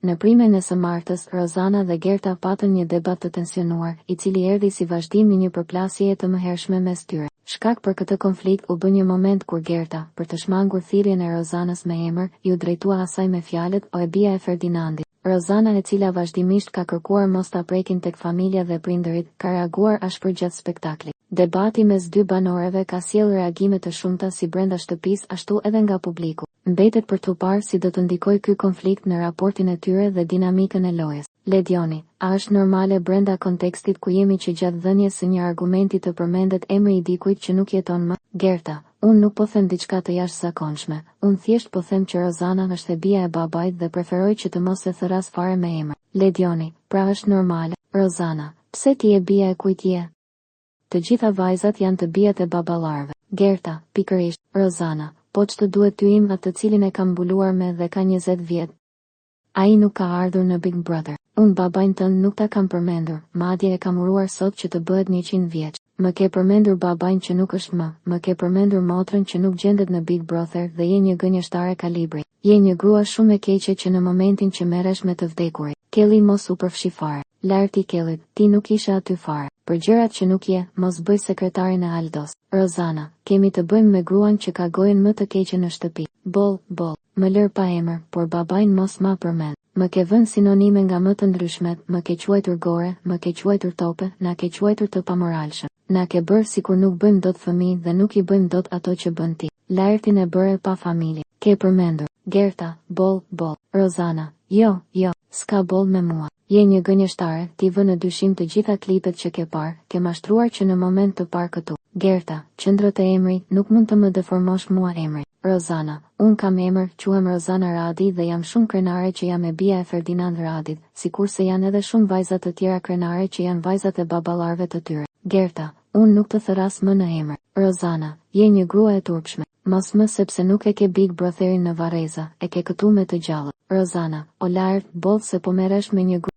Në primen e së martës, Rozana dhe Gerta patën një debat të tensionuar, i cili erdhi si vazhdim i një përplasjeje të mëhershme mes tyre. Shkak për këtë konflikt u bë një moment kur Gerta, për të shmangur thirrjen e Rozanës me emër, ju drejtua asaj me fjalët: "O e bia e Ferdinandit." Rozana, e cila vazhdimisht ka kërkuar mos ta prekin tek familja dhe prindërit, ka reaguar ashpër gjatë spektaklit. Debati mes dy banoreve ka sjellë reagime të shumta si brenda shtëpisë ashtu edhe nga publiku. Mbetet për t'u parë si do të ndikojë ky konflikt në raportin e tyre dhe dinamikën e lojës. Le djoni, a është normale brenda kontekstit ku jemi që gjatë dhënies së një argumenti të përmendet emri i dikujt që nuk jeton më? Gerta: unë nuk po them diçka të jashtëzakonshme, unë thjesht po them që Rozana është e bia e babait dhe preferoj që të mos e thërras fare me emër. Le djoni, pra është normale? Rozana: pse ti e bia e kujt je? Të gjitha vajzat janë të bijat e baballarëve. Gerta: pikërisht. Rozana: po ç'të duhet ty im atë të cilin e kam mbuluar me dhe ka 20 vjet. Ai nuk ka ardhur në Big Brother. Unë babain tënd nuk ta kam përmendur, madje e kam uruar sot që të bëhet 100 vjeç. Më ke përmendur babain që nuk është më ke përmendur motrën që nuk gjendet në Big Brother dhe je një gënjeshtare kalibri. Je një grua shumë e keqe që në momentin që merresh me të vdekurit. Kelly mos u përfshi fare. Larti Kellit, ti nuk isha aty fare. Për gjërat që nuk je, mos bëj sekretarin e Aldos. Rozana: kemi të bëjmë me gruan që ka gojën më të keqe në shtëpi. Boll, më lër pa emër, por babain mos ma përmend. Më ke vënë sinonime nga më të ndryshmet, më ke quajtur gore, më ke quajtur tope, na ke quajtur të pamoralshëm. Na ke bërë sikur nuk bëjmë dot fëmijë dhe nuk i bëjmë dot ato që bën ti. Lartin e bëre pa familje. Ke përmendur. Gerta: boll. Rozana: jo, s'ka boll me mua. Je një gënjeshtare, ti vë në dyshim të gjitha klipet që ke parë, ke mashtruar që në moment të parë këtu. Gerta: qendrët e emri, nuk mund të më deformosh mua emrin. Rozana: unë kam emër, quhem Rozana Radi dhe jam shumë krenare që jam e bia e Ferdinand Radit, sikurse janë edhe shumë vajzat të tjera krenare që janë vajzat e baballarëve të tyre. Gerta: unë nuk të thëras më në emër. Rozana: je një grua e turpshme. Mos më sepse nuk e ke Big Brotherin në Vareza, e ke këtu me të gjallët. Rozana: o lart, boll se po merresh me një